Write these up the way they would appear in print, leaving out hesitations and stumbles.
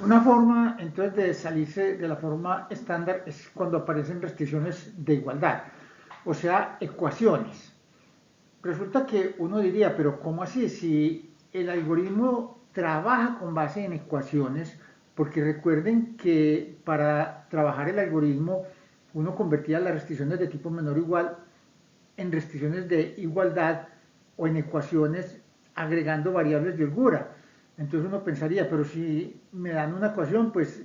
Una forma entonces de salirse de la forma estándar es cuando aparecen restricciones de igualdad, o sea, ecuaciones. Resulta que uno diría, pero ¿cómo así? Si el algoritmo trabaja con base en ecuaciones, porque recuerden que para trabajar el algoritmo uno convertía las restricciones de tipo menor o igual en restricciones de igualdad o en ecuaciones agregando variables de holgura. Entonces uno pensaría, pero si me dan una ecuación, pues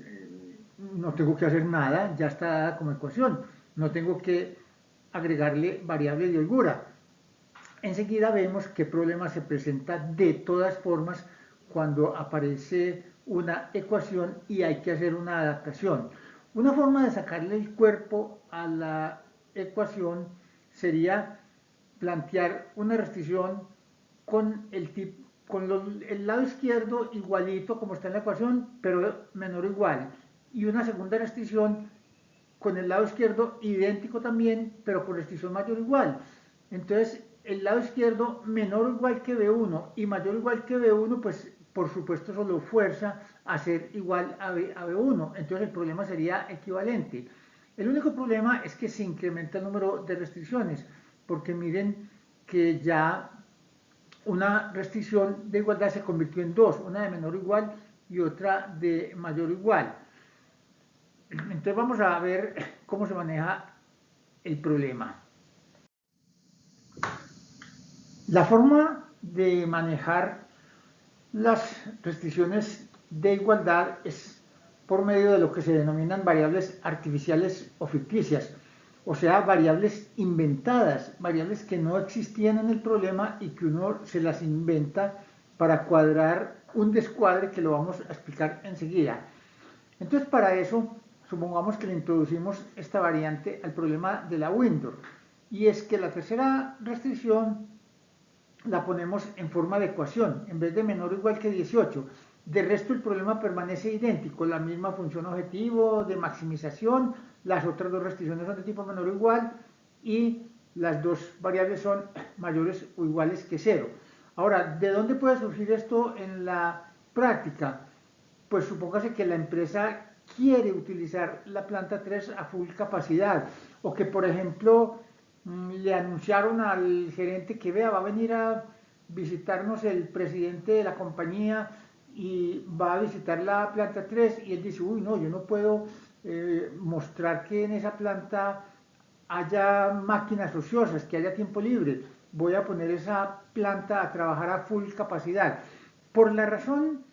no tengo que hacer nada, ya está dada como ecuación, no tengo que agregarle variables de holgura. Enseguida vemos qué problema se presenta de todas formas cuando aparece una ecuación y hay que hacer una adaptación. Una forma de sacarle el cuerpo a la ecuación sería plantear una restricción con el lado izquierdo igualito como está en la ecuación, pero menor o igual. Y una segunda restricción con el lado izquierdo idéntico también, pero con restricción mayor o igual. Entonces, el lado izquierdo menor o igual que B1 y mayor o igual que B1, pues por supuesto solo fuerza a ser igual a B1. Entonces el problema sería equivalente. El único problema es que se incrementa el número de restricciones, porque miren que ya una restricción de igualdad se convirtió en dos, una de menor o igual y otra de mayor o igual. Entonces vamos a ver cómo se maneja el problema. La forma de manejar las restricciones de igualdad es por medio de lo que se denominan variables artificiales o ficticias, o sea, variables inventadas, variables que no existían en el problema y que uno se las inventa para cuadrar un descuadre que lo vamos a explicar enseguida. Entonces, para eso, supongamos que le introducimos esta variante al problema de la window, y es que la tercera restricción la ponemos en forma de ecuación, en vez de menor o igual que 18. De resto el problema permanece idéntico, la misma función objetivo de maximización, las otras dos restricciones son de tipo menor o igual y las dos variables son mayores o iguales que 0. Ahora, ¿de dónde puede surgir esto en la práctica? Pues supóngase que la empresa quiere utilizar la planta 3 a full capacidad o que por ejemplo le anunciaron al gerente que vea, va a venir a visitarnos el presidente de la compañía y va a visitar la planta 3 y él dice, uy, no, yo no puedo mostrar que en esa planta haya máquinas ociosas, que haya tiempo libre, voy a poner esa planta a trabajar a full capacidad. Por la razón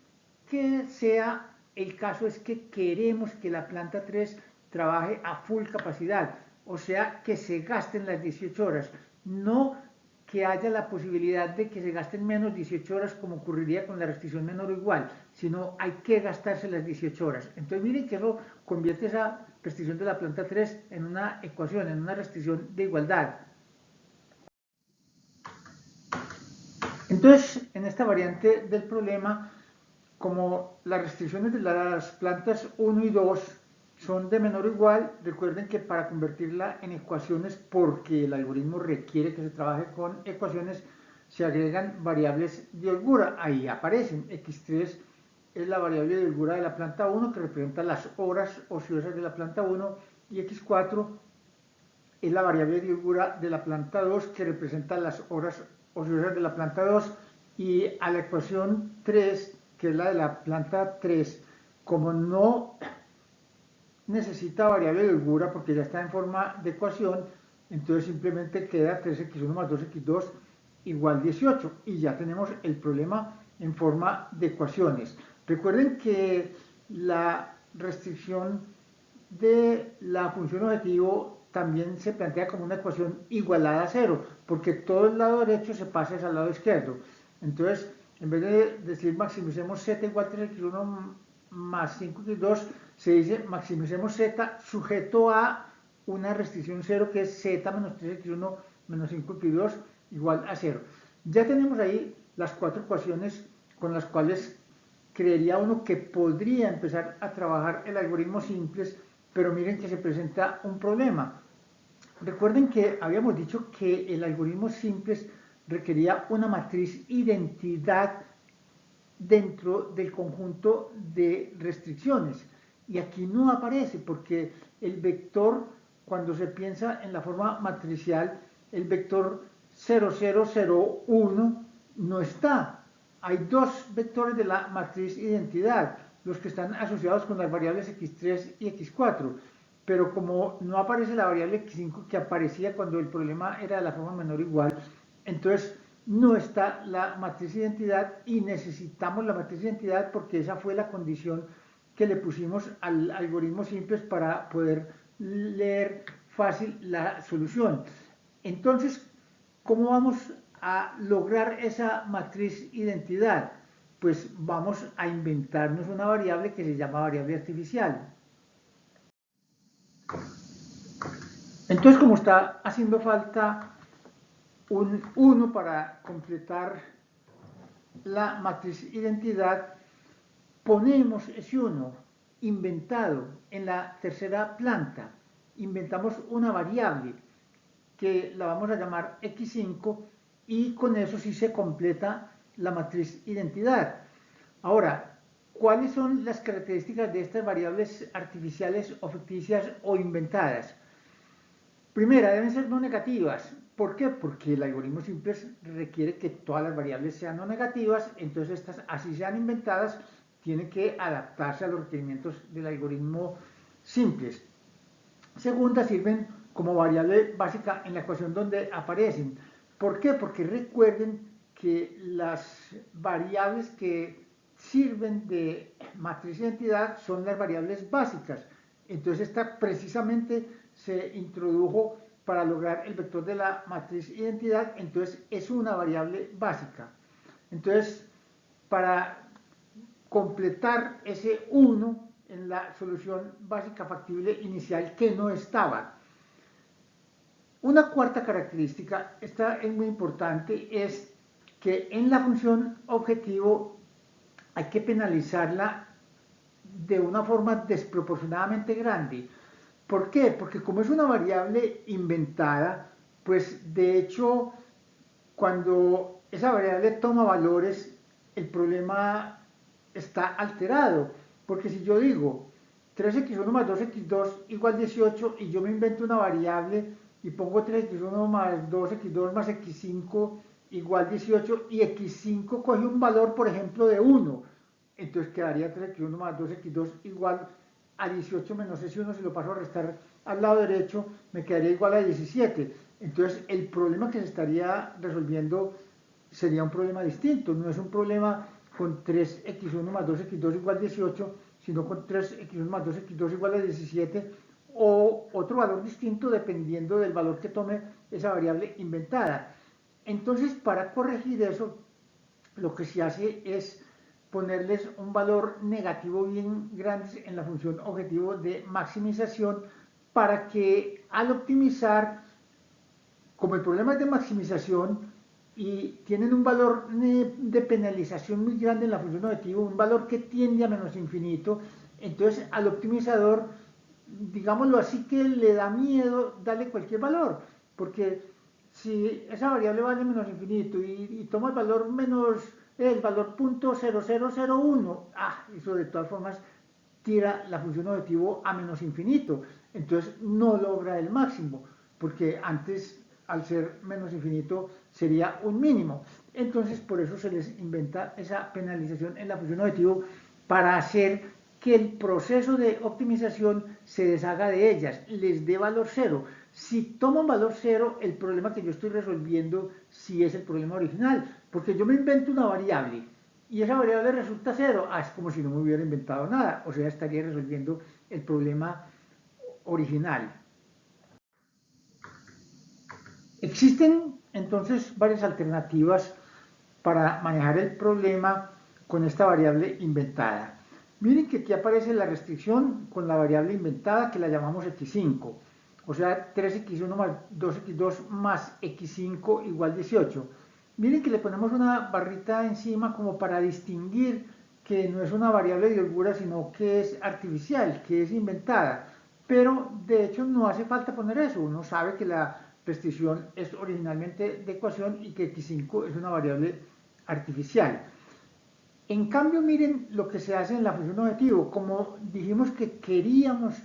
que sea, el caso es que queremos que la planta 3 trabaje a full capacidad, o sea, que se gasten las 18 horas, no que haya la posibilidad de que se gasten menos 18 horas como ocurriría con la restricción menor o igual, sino hay que gastarse las 18 horas. Entonces miren que eso convierte esa restricción de la planta 3 en una ecuación, en una restricción de igualdad. Entonces, en esta variante del problema, como las restricciones de las plantas 1 y 2 son de menor o igual, recuerden que para convertirla en ecuaciones, porque el algoritmo requiere que se trabaje con ecuaciones, se agregan variables de holgura. Ahí aparecen. X3 es la variable de holgura de la planta 1 que representa las horas ociosas de la planta 1 y X4 es la variable de holgura de la planta 2 que representa las horas ociosas de la planta 2 y a la ecuación 3 que es la de la planta 3 como no necesita variable de holgura porque ya está en forma de ecuación, entonces simplemente queda 3x1 más 2x2 igual 18 y ya tenemos el problema en forma de ecuaciones. Recuerden que la restricción de la función objetivo también se plantea como una ecuación igualada a cero, porque todo el lado derecho se pasa al lado izquierdo. Entonces, en vez de decir maximicemos z igual 3x1 más 5x2, se dice maximicemos z sujeto a una restricción 0 que es z menos 3x1 menos 5x2 igual a 0. Ya tenemos ahí las cuatro ecuaciones con las cuales creería uno que podría empezar a trabajar el algoritmo simples, pero miren que se presenta un problema. Recuerden que habíamos dicho que el algoritmo simples requería una matriz identidad dentro del conjunto de restricciones. Y aquí no aparece porque el vector, cuando se piensa en la forma matricial, el vector 0001 no está. Hay dos vectores de la matriz identidad, los que están asociados con las variables x3 y x4. Pero como no aparece la variable x5 que aparecía cuando el problema era de la forma menor o igual, entonces no está la matriz identidad y necesitamos la matriz identidad porque esa fue la condición que le pusimos al algoritmo simples para poder leer fácil la solución. Entonces, ¿cómo vamos a lograr esa matriz identidad? Pues vamos a inventarnos una variable que se llama variable artificial. Entonces, como está haciendo falta un 1 para completar la matriz identidad, ponemos ese 1 inventado en la tercera planta. Inventamos una variable que la vamos a llamar x5 y con eso sí se completa la matriz identidad. Ahora, ¿cuáles son las características de estas variables artificiales o ficticias o inventadas? Primera, deben ser no negativas. ¿Por qué? Porque el algoritmo simples requiere que todas las variables sean no negativas, entonces estas, así sean inventadas, tienen que adaptarse a los requerimientos del algoritmo simples. Segunda, sirven como variable básica en la ecuación donde aparecen. ¿Por qué? Porque recuerden que las variables que sirven de matriz de identidad son las variables básicas. Entonces esta precisamente se introdujo para lograr el vector de la matriz identidad, entonces es una variable básica. Entonces, para completar ese 1 en la solución básica factible inicial que no estaba. Una cuarta característica, esta es muy importante, es que en la función objetivo hay que penalizarla de una forma desproporcionadamente grande. ¿Por qué? Porque como es una variable inventada, pues de hecho, cuando esa variable toma valores, el problema está alterado. Porque si yo digo 3x1 más 2x2 igual 18 y yo me invento una variable y pongo 3x1 más 2x2 más x5 igual 18 y x5 coge un valor, por ejemplo, de 1, entonces quedaría 3x1 más 2x2 igual a 18 menos x1, si lo paso a restar al lado derecho, me quedaría igual a 17. Entonces el problema que se estaría resolviendo sería un problema distinto, no es un problema con 3x1 más 2x2 igual 18, sino con 3x1 más 2x2 igual a 17, o otro valor distinto dependiendo del valor que tome esa variable inventada. Entonces, para corregir eso, lo que se hace es ponerles un valor negativo bien grande en la función objetivo de maximización para que al optimizar, como el problema es de maximización y tienen un valor de penalización muy grande en la función objetivo, un valor que tiende a menos infinito, entonces al optimizador, digámoslo así, que le da miedo darle cualquier valor, porque si esa variable vale menos infinito y toma el valor menos el valor .0001, eso de todas formas tira la función objetivo a menos infinito, entonces no logra el máximo, porque antes al ser menos infinito sería un mínimo. Entonces por eso se les inventa esa penalización en la función objetivo para hacer que el proceso de optimización se deshaga de ellas, les dé valor cero. Si toman valor cero, el problema que yo estoy resolviendo sí es el problema original, porque yo me invento una variable y esa variable resulta cero, es como si no me hubiera inventado nada, o sea, estaría resolviendo el problema original. Existen entonces varias alternativas para manejar el problema con esta variable inventada. Miren que aquí aparece la restricción con la variable inventada que la llamamos x5, o sea 3x1 más 2x2 más x5 igual 18. Miren que le ponemos una barrita encima como para distinguir que no es una variable de holgura, sino que es artificial, que es inventada. Pero de hecho no hace falta poner eso, uno sabe que la restricción es originalmente de ecuación y que x5 es una variable artificial. En cambio, miren lo que se hace en la función objetivo. Como dijimos que queríamos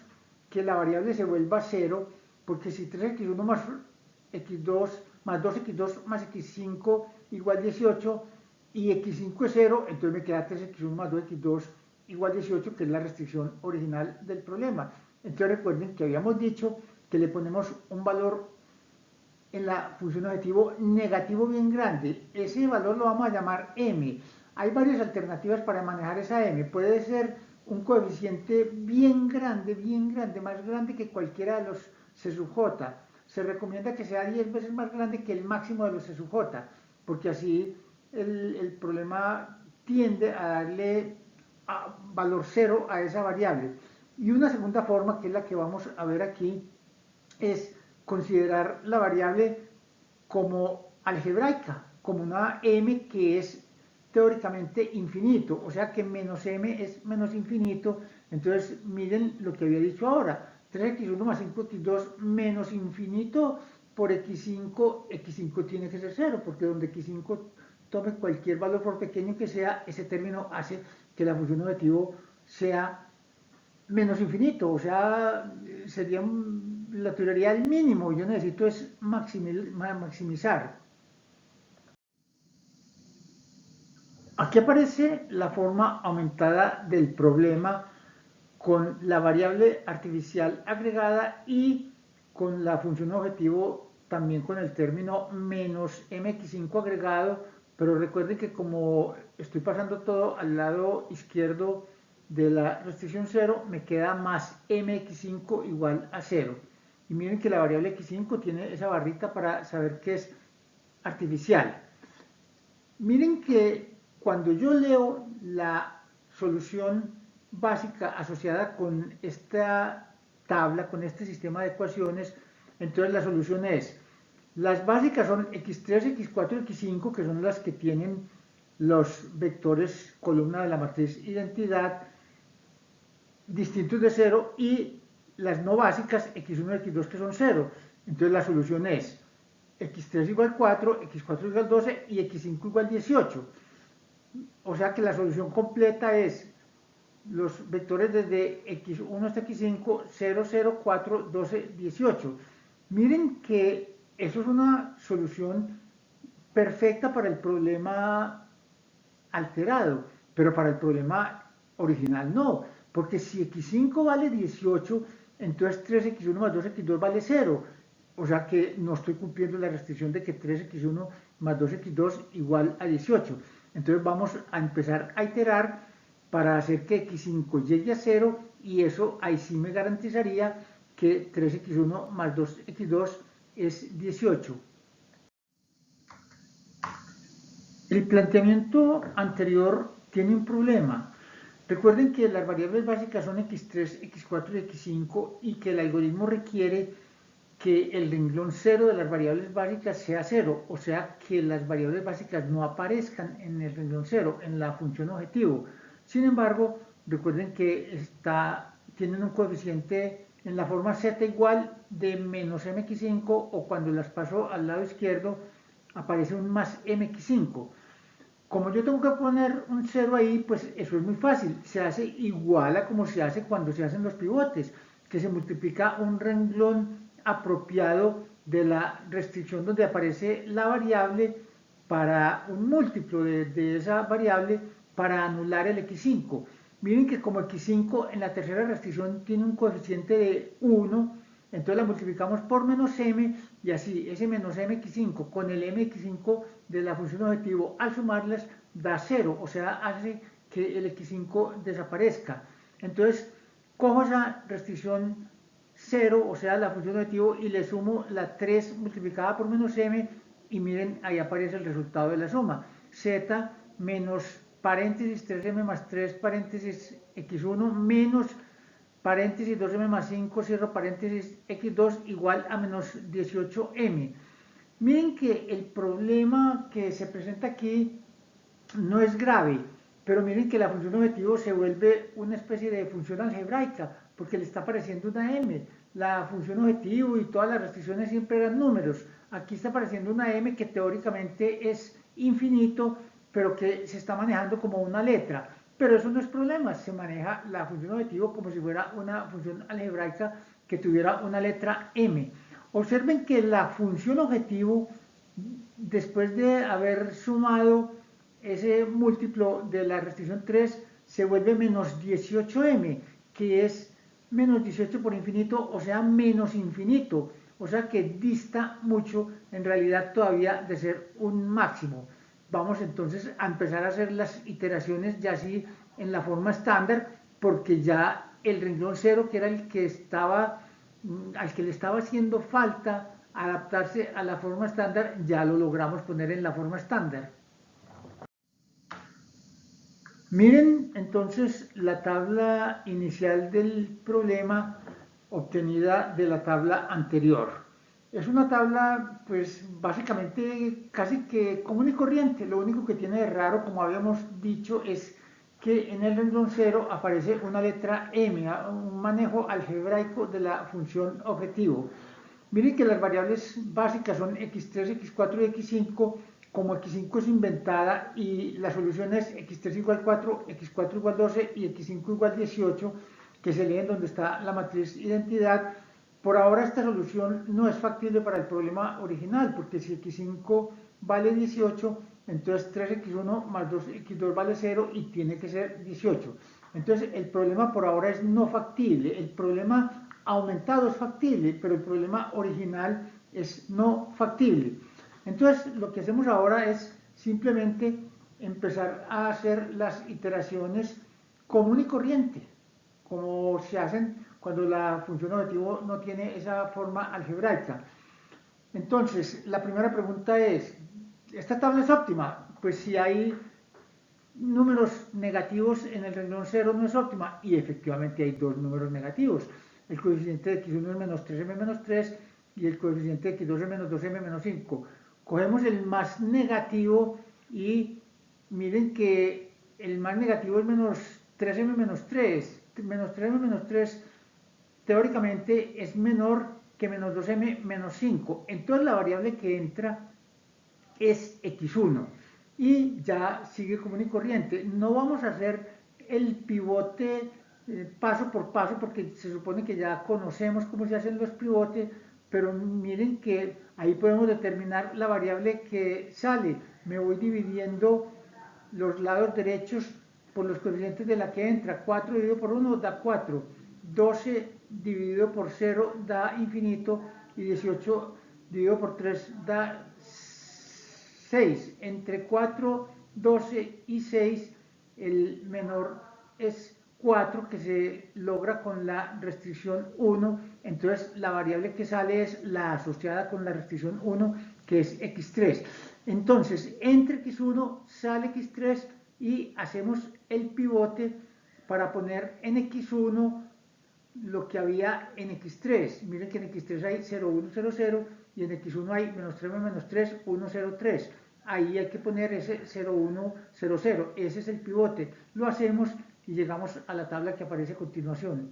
que la variable se vuelva cero, porque si 3x1 más x2 más 2x2 más x5 igual 18 y x5 es 0, entonces me queda 3x1 más 2x2 igual 18, que es la restricción original del problema. Entonces recuerden que habíamos dicho que le ponemos un valor en la función objetivo negativo bien grande. Ese valor lo vamos a llamar m. Hay varias alternativas para manejar esa m. Puede ser un coeficiente bien grande, más grande que cualquiera de los C sub j. Se recomienda que sea 10 veces más grande que el máximo de los C sub j, porque así el problema tiende a darle valor cero a esa variable. Y una segunda forma, que es la que vamos a ver aquí, es considerar la variable como algebraica, como una m que es teóricamente infinito, o sea que menos m es menos infinito. Entonces miren lo que había dicho ahora, 3x1 más 5x2 menos infinito por x5, x5 tiene que ser 0, porque donde x5 tome cualquier valor por pequeño que sea, ese término hace que la función objetivo sea menos infinito, o sea, sería la teoría del mínimo. Yo necesito es maximizar. Aquí aparece la forma aumentada del problema con la variable artificial agregada y con la función objetivo también con el término menos mx5 agregado, pero recuerden que como estoy pasando todo al lado izquierdo de la restricción 0, me queda más mx5 igual a 0. Y miren que la variable x5 tiene esa barrita para saber que es artificial. Miren que cuando yo leo la solución básica asociada con esta tabla, con este sistema de ecuaciones, entonces la solución es, las básicas son x3, x4 y x5, que son las que tienen los vectores columna de la matriz identidad distintos de 0, y las no básicas x1 y x2, que son 0. Entonces la solución es x3 igual 4, x4 igual 12 y x5 igual 18. O sea que la solución completa es los vectores desde x1 hasta x5, 0, 0, 4, 12, 18. Miren que eso es una solución perfecta para el problema alterado, pero para el problema original no, porque si x5 vale 18, entonces 3x1 más 2x2 vale 0, o sea que no estoy cumpliendo la restricción de que 3x1 más 2x2 igual a 18. Entonces vamos a empezar a iterar para hacer que x5 llegue a 0, y eso ahí sí me garantizaría que 3x1 más 2x2 es 18. El planteamiento anterior tiene un problema. Recuerden que las variables básicas son x3, x4 y x5, y que el algoritmo requiere que el renglón 0 de las variables básicas sea 0, o sea que las variables básicas no aparezcan en el renglón 0, en la función objetivo. Sin embargo, recuerden que tienen un coeficiente en la forma z igual de menos mx5, o cuando las paso al lado izquierdo aparece un más mx5. Como yo tengo que poner un 0 ahí, pues eso es muy fácil. Se hace igual a como se hace cuando se hacen los pivotes, que se multiplica un renglón apropiado de la restricción donde aparece la variable para un múltiplo de esa variable para anular el x5. Miren que como x5 en la tercera restricción tiene un coeficiente de 1, entonces la multiplicamos por menos m, y así ese menos mx5 con el mx5 de la función objetivo al sumarlas da 0, o sea, hace que el x5 desaparezca. Entonces cojo esa restricción 0, o sea, la función objetivo, y le sumo la 3 multiplicada por menos m, y miren, ahí aparece el resultado de la suma. Z menos paréntesis 3m más 3 paréntesis x1 menos paréntesis 2m más 5, cierro paréntesis x2 igual a menos 18m. Miren que el problema que se presenta aquí no es grave, pero miren que la función objetivo se vuelve una especie de función algebraica, porque le está apareciendo una m. La función objetivo y todas las restricciones siempre eran números. Aquí está apareciendo una m que teóricamente es infinito, pero que se está manejando como una letra. Pero eso no es problema, se maneja la función objetivo como si fuera una función algebraica que tuviera una letra m. Observen que la función objetivo, después de haber sumado ese múltiplo de la restricción 3, se vuelve menos 18m, que es menos 18 por infinito, o sea, menos infinito. O sea que dista mucho en realidad todavía de ser un máximo. Vamos entonces a empezar a hacer las iteraciones ya así en la forma estándar, porque ya el renglón 0, que era el que estaba, al que le estaba haciendo falta adaptarse a la forma estándar, ya lo logramos poner en la forma estándar. Miren entonces la tabla inicial del problema obtenida de la tabla anterior. Es una tabla, pues básicamente casi que común y corriente. Lo único que tiene de raro, como habíamos dicho, es que en el renglón 0 aparece una letra m, un manejo algebraico de la función objetivo. Miren que las variables básicas son x3, x4 y x5. Como x5 es inventada y la solución es x3 igual 4, x4 igual 12 y x5 igual 18, que se leen donde está la matriz identidad, por ahora esta solución no es factible para el problema original, porque si x5 vale 18, entonces 3x1 más 2x2 vale 0 y tiene que ser 18. Entonces el problema por ahora es no factible. El problema aumentado es factible, pero el problema original es no factible. Entonces lo que hacemos ahora es simplemente empezar a hacer las iteraciones común y corriente, como se hacen cuando la función objetivo no tiene esa forma algebraica. Entonces, la primera pregunta es, ¿esta tabla es óptima? Pues si hay números negativos en el renglón 0 no es óptima, y efectivamente hay dos números negativos. El coeficiente de x1 es menos 3m menos 3 y el coeficiente de x2 es menos 2m menos 5. Cogemos el más negativo y miren que el más negativo es menos 3m menos 3. Menos 3m menos 3 teóricamente es menor que menos 2m menos 5. Entonces la variable que entra es x1 y ya sigue común y corriente. No vamos a hacer el pivote paso por paso porque se supone que ya conocemos cómo se hacen los pivotes, pero miren que ahí podemos determinar la variable que sale. Me voy dividiendo los lados derechos por los coeficientes de la que entra. 4 dividido por 1 da 4, 12 dividido por 0 da infinito y 18 dividido por 3 da 6. Entre 4, 12 y 6 el menor es 4, que se logra con la restricción 1. Entonces la variable que sale es la asociada con la restricción 1, que es x3. Entonces entre x1 sale x3 y hacemos el pivote para poner en x1 lo que había en x3. Miren que en x3 hay 0, 1, 0, 0 y en x1 hay menos 3, menos 3, 1, 0, 3. Ahí hay que poner ese 0, 1, 0, 0. Ese es el pivote. Lo hacemos y llegamos a la tabla que aparece a continuación.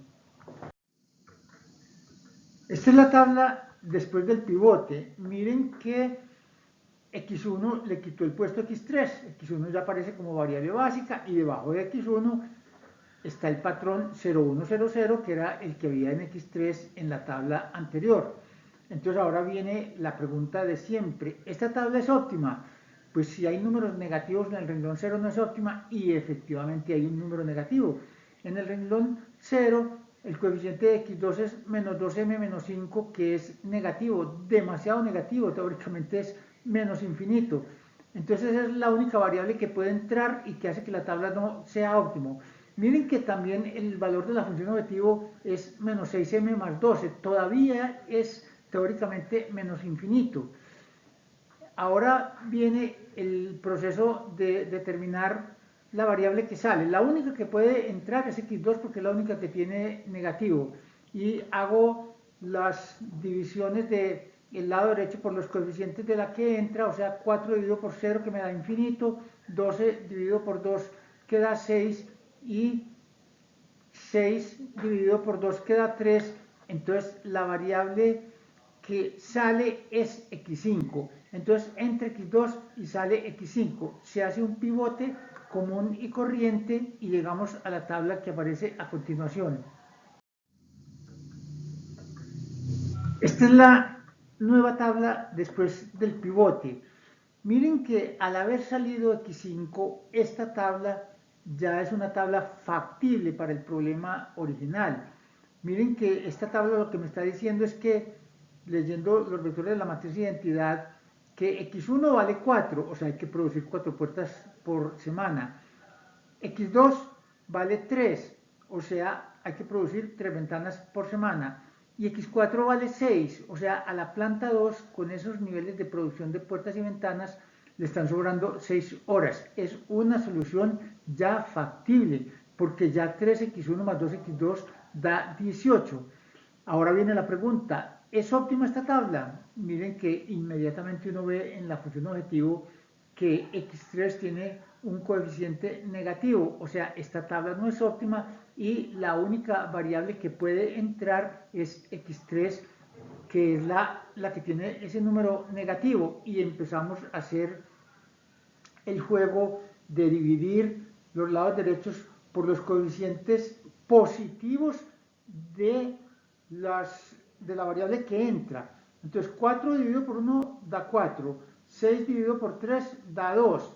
Esta es la tabla después del pivote. Miren que x1 le quitó el puesto x3. x1 ya aparece como variable básica y debajo de x1 está el patrón 0100, que era el que había en x3 en la tabla anterior. Entonces ahora viene la pregunta de siempre. ¿Esta tabla es óptima? Pues si hay números negativos en el renglón 0 no es óptima, y efectivamente hay un número negativo. En el renglón 0 el coeficiente de x2 es menos 2m menos 5, que es negativo, demasiado negativo, teóricamente es menos infinito. Entonces esa es la única variable que puede entrar y que hace que la tabla no sea óptimo. Miren que también el valor de la función objetivo es menos 6m más 12, todavía es teóricamente menos infinito. Ahora viene el proceso de determinar la variable que sale. La única que puede entrar es x2 porque es la única que tiene negativo. Y hago las divisiones del lado derecho por los coeficientes de la que entra, o sea, 4 dividido por 0 que me da infinito, 12 dividido por 2 que da 6 y 6 dividido por 2 que da 3. Entonces la variable que sale es x5. Entonces entra x2 y sale x5. Se hace un pivote común y corriente y llegamos a la tabla que aparece a continuación. Esta es la nueva tabla después del pivote. Miren que al haber salido x5, esta tabla ya es una tabla factible para el problema original. Miren que esta tabla lo que me está diciendo es que, leyendo los vectores de la matriz de identidad, que x1 vale 4, o sea, hay que producir 4 puertas por semana. x2 vale 3, o sea, hay que producir 3 ventanas por semana. Y x4 vale 6, o sea, a la planta 2, con esos niveles de producción de puertas y ventanas, le están sobrando 6 horas. Es una solución ya factible, porque ya 3x1 más 2x2 da 18. Ahora viene la pregunta, ¿es óptima esta tabla? Miren que inmediatamente uno ve en la función objetivo que x3 tiene un coeficiente negativo, o sea, esta tabla no es óptima y la única variable que puede entrar es x3, que es la que tiene ese número negativo, y empezamos a hacer el juego de dividir los lados derechos por los coeficientes positivos de la variable que entra. Entonces 4 dividido por 1 da 4, 6 dividido por 3 da 2.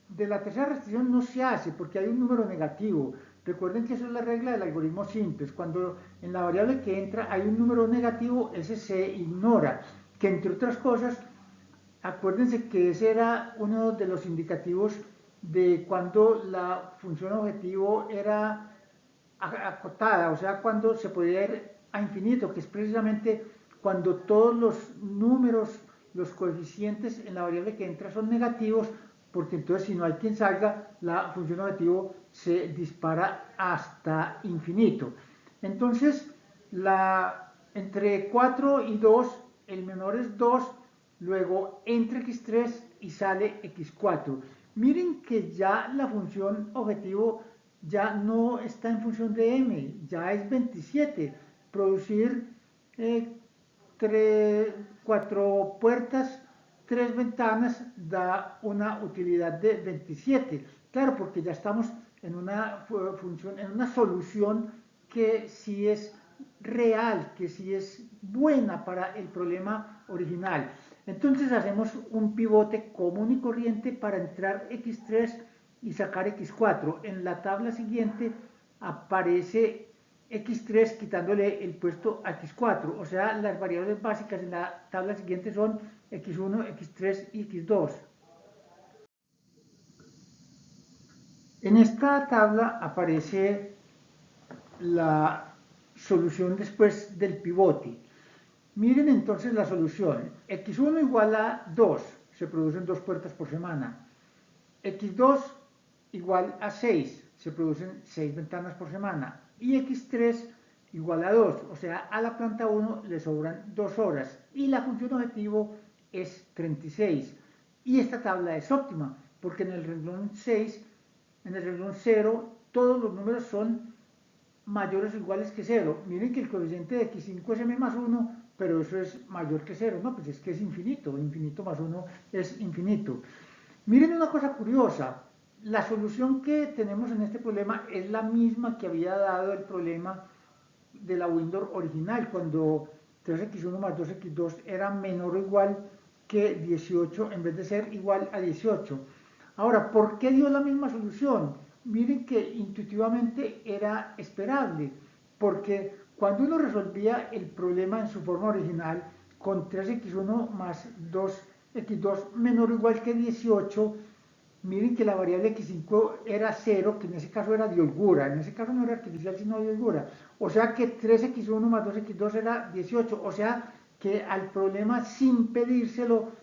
De la tercera restricción no se hace porque hay un número negativo. Recuerden que eso es la regla del algoritmo simples. Cuando en la variable que entra hay un número negativo, ese se ignora. Que entre otras cosas, acuérdense que ese era uno de los indicativos de cuando la función objetivo era acotada, o sea, cuando se podía ir a infinito, que es precisamente cuando todos los números, los coeficientes en la variable que entra son negativos, porque entonces si no hay quien salga, la función objetivo se dispara hasta infinito. Entonces, entre 4 y 2, el menor es 2, luego entra x3 y sale x4. Miren que ya la función objetivo ya no está en función de m, ya es 27. Producir 4 puertas, 3 ventanas da una utilidad de 27. Claro, porque ya estamos en una función, en una solución que sí es real, que sí es buena para el problema original. Entonces hacemos un pivote común y corriente para entrar x3 y sacar x4. En la tabla siguiente aparece x3 quitándole el puesto a x4, o sea, las variables básicas en la tabla siguiente son x1, x3 y x2. En esta tabla aparece la solución después del pivote. Miren entonces la solución. x1 igual a 2, se producen 2 puertas por semana. x2 igual a 6, se producen 6 ventanas por semana. Y x3 igual a 2, o sea, a la planta 1 le sobran 2 horas. Y la función objetivo es 36. Y esta tabla es óptima, porque en el renglón 6, en el renglón 0, todos los números son mayores o iguales que 0. Miren que el coeficiente de x5 es m más 1, pero eso es mayor que 0. No, pues es que es infinito. Infinito más 1 es infinito. Miren una cosa curiosa. La solución que tenemos en este problema es la misma que había dado el problema de la window original, cuando 3x1 más 2x2 era menor o igual que 18 en vez de ser igual a 18. Ahora, ¿por qué dio la misma solución? Miren que intuitivamente era esperable, porque cuando uno resolvía el problema en su forma original, con 3x1 más 2x2 menor o igual que 18, miren que la variable x5 era 0, que en ese caso era de holgura, en ese caso no era artificial sino de holgura, o sea que 3x1 más 2x2 era 18, o sea que al problema sin pedírselo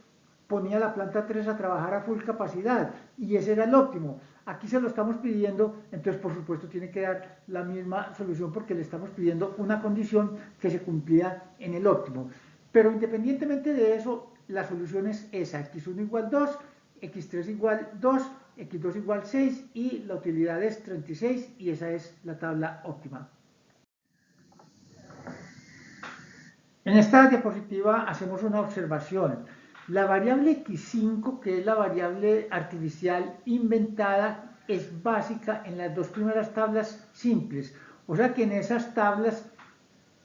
ponía la planta 3 a trabajar a full capacidad, y ese era el óptimo. Aquí se lo estamos pidiendo, entonces por supuesto tiene que dar la misma solución porque le estamos pidiendo una condición que se cumplía en el óptimo. Pero independientemente de eso, la solución es esa, x1 igual 2, x3 igual 2, x2 igual 6 y la utilidad es 36 y esa es la tabla óptima. En esta diapositiva hacemos una observación. La variable x5, que es la variable artificial inventada, es básica en las dos primeras tablas simples. O sea que en esas tablas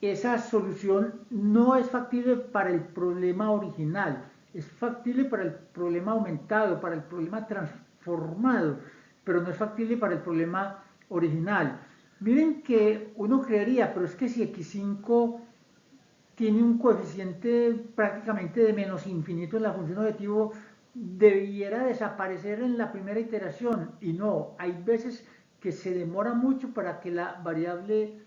esa solución no es factible para el problema original, es factible para el problema aumentado, para el problema transformado, pero no es factible para el problema original. Miren que uno creería, pero es que si x5 tiene un coeficiente prácticamente de menos infinito en la función objetivo, debiera desaparecer en la primera iteración. Y no, hay veces que se demora mucho para que la variable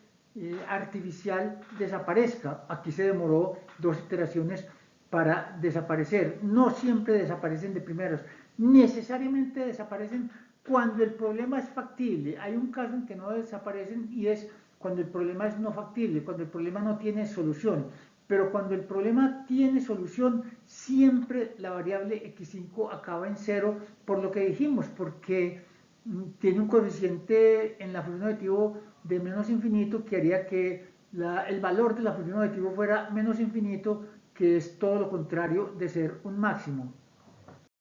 artificial desaparezca. Aquí se demoró 2 iteraciones para desaparecer. No siempre desaparecen de primeros, necesariamente desaparecen cuando el problema es factible. Hay un caso en que no desaparecen y es cuando el problema es no factible, cuando el problema no tiene solución. Pero cuando el problema tiene solución, siempre la variable x5 acaba en 0, por lo que dijimos, porque tiene un coeficiente en la función objetivo de menos infinito que haría que el valor de la función objetivo fuera menos infinito, que es todo lo contrario de ser un máximo.